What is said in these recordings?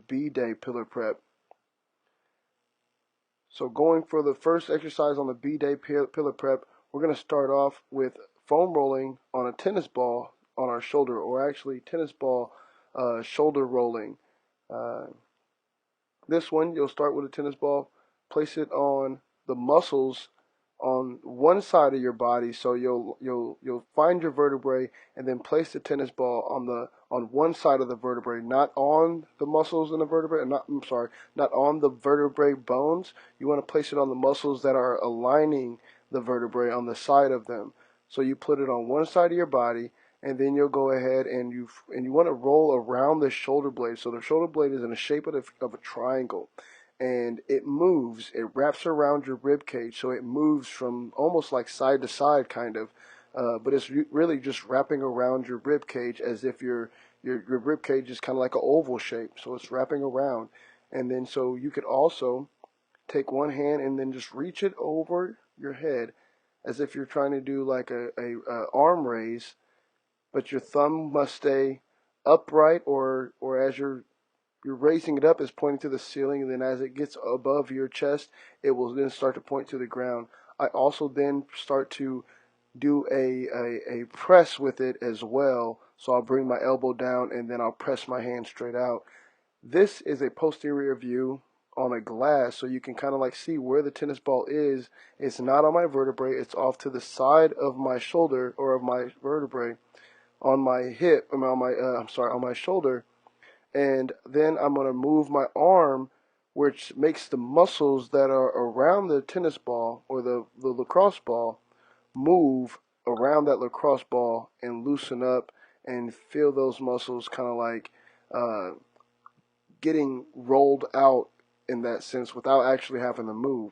B-Day pillar prep. So going for the first exercise on the B-Day pillar prep, we're going to start off with foam rolling on a tennis ball on our shoulder, or actually tennis ball shoulder rolling. This one, you'll start with a tennis ball, place it on the muscles on one side of your body. So you'll find your vertebrae and then place the tennis ball on one side of the vertebrae, not on the muscles in the vertebrae. Not on the vertebrae bones. You want to place it on the muscles that are aligning the vertebrae on the side of them. So you put it on one side of your body, and then you'll go ahead and you want to roll around the shoulder blade. So the shoulder blade is in the shape of a triangle, and it moves. It wraps around your rib cage, so it moves from almost like side to side, kind of. But it's really just wrapping around your rib cage as if your rib cage is kind of like an oval shape. So it's wrapping around, and then so you could also take one hand and then just reach it over your head, as if you're trying to do like a arm raise, but your thumb must stay upright, or as you're raising it up, is pointing to the ceiling, and then as it gets above your chest, it will then start to point to the ground. I also then start to do a press with it as well. So I'll bring my elbow down and then I'll press my hand straight out. This is a posterior view on a glass, so you can kind of like see where the tennis ball is. It's not on my vertebrae, it's off to the side of my shoulder, or of my vertebrae, on my hip, on my shoulder. And then I'm going to move my arm, which makes the muscles that are around the tennis ball, or the lacrosse ball, move around that lacrosse ball and loosen up, and feel those muscles kind of like getting rolled out in that sense without actually having to move.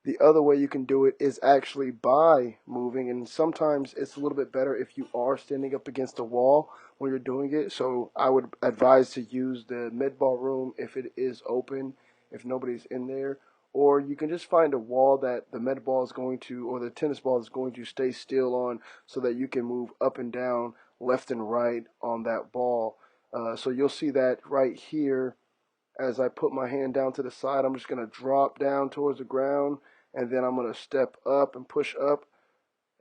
The other way you can do it is actually by moving, and sometimes it's a little bit better if you are standing up against a wall when you're doing it. So I would advise to use the med-ball room if it is open, if nobody's in there, or you can just find a wall that the med-ball is going to, or the tennis ball is going to stay still on, so that you can move up and down, left and right on that ball. So you'll see that right here. As I put my hand down to the side, I'm just going to drop down towards the ground, and then I'm going to step up and push up,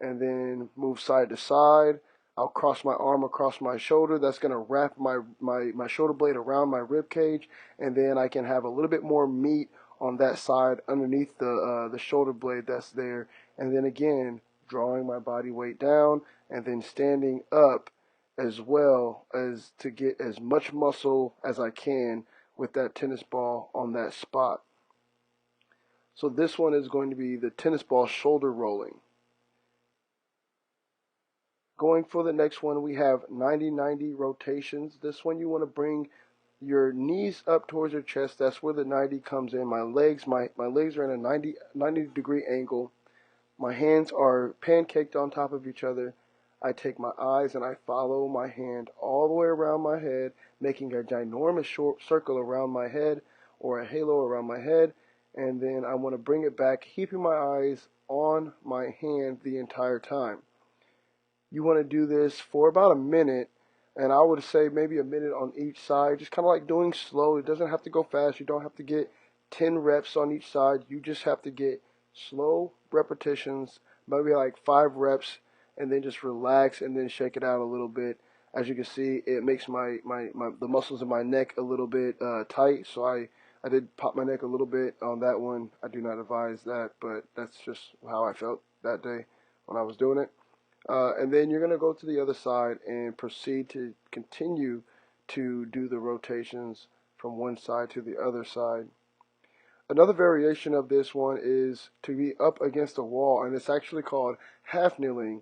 and then move side to side. I'll cross my arm across my shoulder. That's going to wrap my shoulder blade around my rib cage, and then I can have a little bit more meat on that side underneath the shoulder blade that's there. And then again, drawing my body weight down, and then standing up as well, as to get as much muscle as I can with that tennis ball on that spot. So this one is going to be the tennis ball shoulder rolling. Going for the next one, we have 90-90 rotations. This one you want to bring your knees up towards your chest. That's where the 90 comes in. My legs are in a 90 degree angle. My hands are pancaked on top of each other. I take my eyes and I follow my hand all the way around my head, making a ginormous short circle around my head, or a halo around my head, and then I want to bring it back, keeping my eyes on my hand the entire time. You want to do this for about a minute, and I would say maybe a minute on each side, just kind of like doing slow. It doesn't have to go fast. You don't have to get 10 reps on each side. You just have to get slow repetitions, maybe like 5 reps, and then just relax and then shake it out a little bit. As you can see, it makes the muscles in my neck a little bit tight, so I did pop my neck a little bit on that one. I do not advise that, but that's just how I felt that day when I was doing it. And then you're going to go to the other side and proceed to continue to do the rotations from one side to the other side. Another variation of this one is to be up against a wall, and it's actually called half kneeling.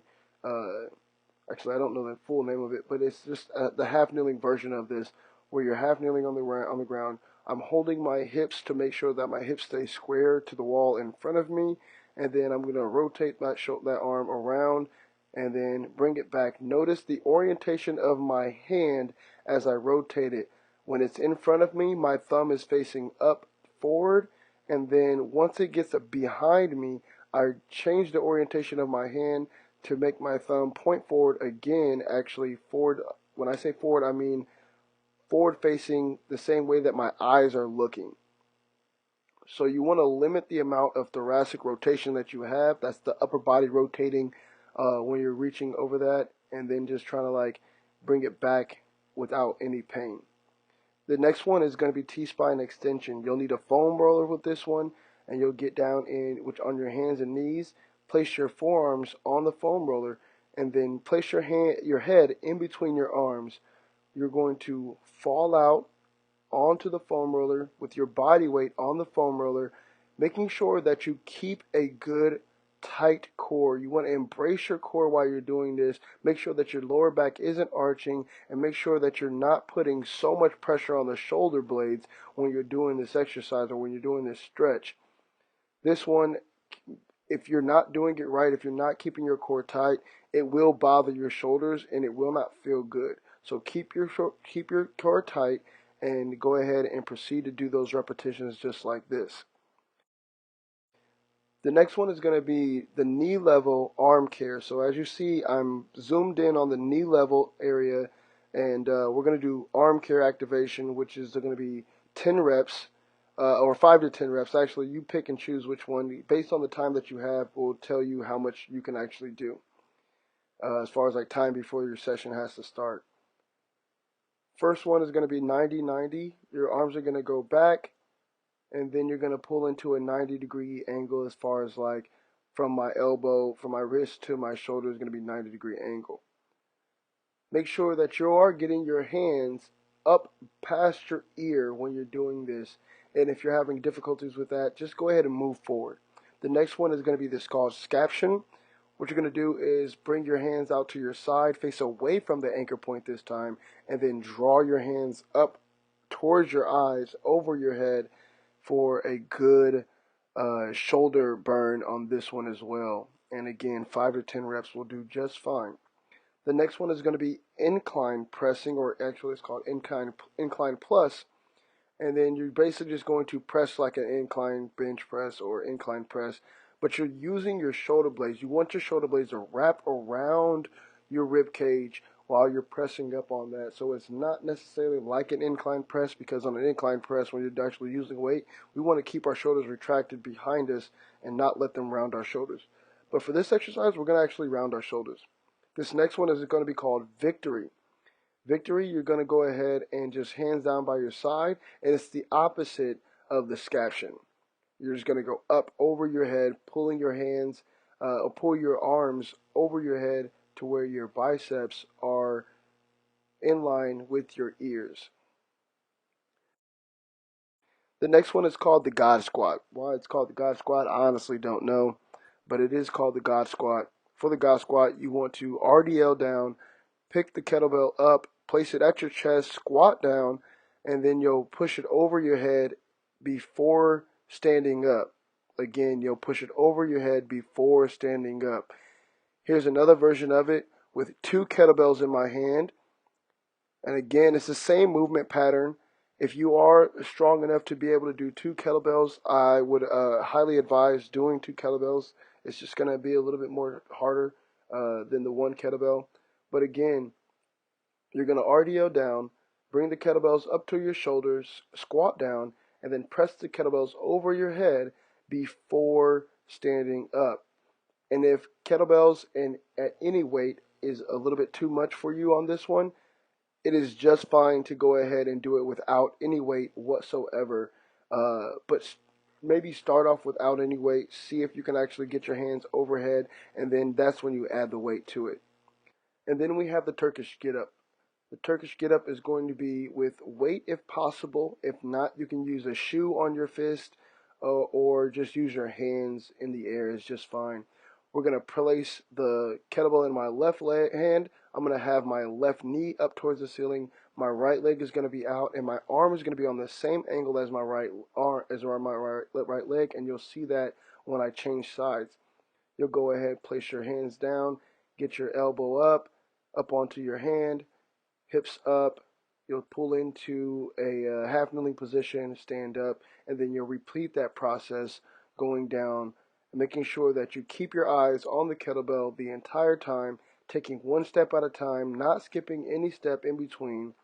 Actually, I don't know the full name of it, but it's just the half kneeling version of this, where you're half kneeling on the ground. I'm holding my hips to make sure that my hips stay square to the wall in front of me, and then I'm going to rotate that arm around and then bring it back. Notice the orientation of my hand as I rotate it. When it's in front of me, my thumb is facing up forward, and then once it gets behind me, I change the orientation of my hand to make my thumb point forward again, actually forward. When I say forward, I mean forward facing the same way that my eyes are looking. So you want to limit the amount of thoracic rotation that you have. That's the upper body rotating when you're reaching over that, and then just trying to like bring it back without any pain. The next one is going to be T-spine extension. You'll need a foam roller with this one, and you'll get down on your hands and knees, place your forearms on the foam roller, and then place your head in between your arms. You're going to fall out onto the foam roller with your body weight on the foam roller, making sure that you keep a good tight core. You want to embrace your core while you're doing this. Make sure that your lower back isn't arching, and make sure that you're not putting so much pressure on the shoulder blades when you're doing this exercise or when you're doing this stretch. This one, if you're not doing it right, if you're not keeping your core tight, it will bother your shoulders and it will not feel good. So keep your core tight and go ahead and proceed to do those repetitions just like this. The next one is going to be the knee level arm care. So as you see, I'm zoomed in on the knee level area, and we're going to do arm care activation, which is going to be 10 reps, or 5 to 10 reps. Actually, you pick and choose which one. Based on the time that you have, will tell you how much you can actually do as far as like time before your session has to start. First one is going to be 90-90. Your arms are going to go back, and then you're going to pull into a 90-degree angle as far as like from my elbow, from my wrist to my shoulder is going to be 90-degree angle. Make sure that you are getting your hands up past your ear when you're doing this. And if you're having difficulties with that, just go ahead and move forward. The next one is going to be this called Scaption. What you're going to do is bring your hands out to your side, face away from the anchor point this time, and then draw your hands up towards your eyes, over your head, for a good shoulder burn on this one as well. And again, 5 to 10 reps will do just fine. The next one is going to be incline pressing, or actually it's called incline plus. And then you're basically just going to press like an incline bench press or incline press, but you're using your shoulder blades. You want your shoulder blades to wrap around your rib cage while you're pressing up on that. So it's not necessarily like an incline press, because on an incline press, when you're actually using weight, we want to keep our shoulders retracted behind us and not let them round our shoulders. But for this exercise, we're going to actually round our shoulders. This next one is going to be called Victory. Victory, you're going to go ahead and just hands down by your side, and it's the opposite of the Scaption. You're just going to go up over your head, pulling your hands, or pull your arms over your head to where your biceps are in line with your ears. The next one is called the God Squat. Why it's called the God Squat, I honestly don't know, but it is called the God Squat. For the God Squat, you want to RDL down, pick the kettlebell up, place it at your chest, squat down, and then you'll push it over your head before standing up. Again, you'll push it over your head before standing up. Here's another version of it with 2 kettlebells in my hand. And again, it's the same movement pattern. If you are strong enough to be able to do 2 kettlebells, I would highly advise doing 2 kettlebells. It's just going to be a little bit more harder than the 1 kettlebell. But again, you're going to RDO down, bring the kettlebells up to your shoulders, squat down, and then press the kettlebells over your head before standing up. And if kettlebells at any weight is a little bit too much for you on this one, it is just fine to go ahead and do it without any weight whatsoever. But maybe start off without any weight, see if you can actually get your hands overhead, and then that's when you add the weight to it. And then we have the Turkish Get Up. The Turkish Get Up is going to be with weight if possible. If not, you can use a shoe on your fist or just use your hands in the air is just fine. We're going to place the kettlebell in my left hand. I'm going to have my left knee up towards the ceiling. My right leg is going to be out, and my arm is going to be on the same angle as my right leg, and you'll see that when I change sides. You'll go ahead, place your hands down, get your elbow up onto your hand, hips up. You'll pull into a half kneeling position, stand up, and then you'll repeat that process going down, making sure that you keep your eyes on the kettlebell the entire time, taking one step at a time, not skipping any step in between.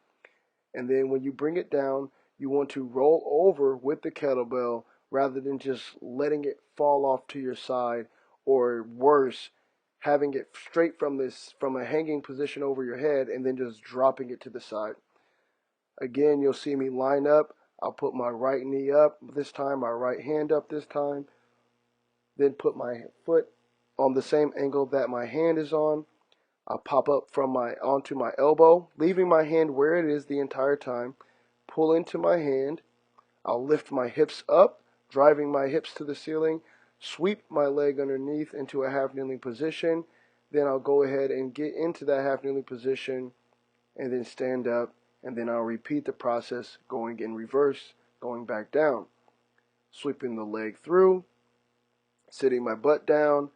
And then when you bring it down, you want to roll over with the kettlebell rather than just letting it fall off to your side, or worse, having it straight from a hanging position over your head and then just dropping it to the side. Again, you'll see me line up. I'll put my right knee up this time, my right hand up this time, then put my foot on the same angle that my hand is on. I'll pop up onto my elbow, leaving my hand where it is the entire time. Pull into my hand. I'll lift my hips up, driving my hips to the ceiling. Sweep my leg underneath into a half kneeling position. Then I'll go ahead and get into that half kneeling position and then stand up. And then I'll repeat the process going in reverse, going back down. Sweeping the leg through, sitting my butt down,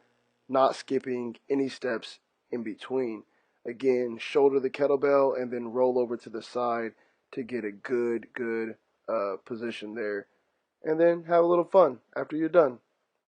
not skipping any steps in between. Again, shoulder the kettlebell and then roll over to the side to get a good position there. And then have a little fun after you're done.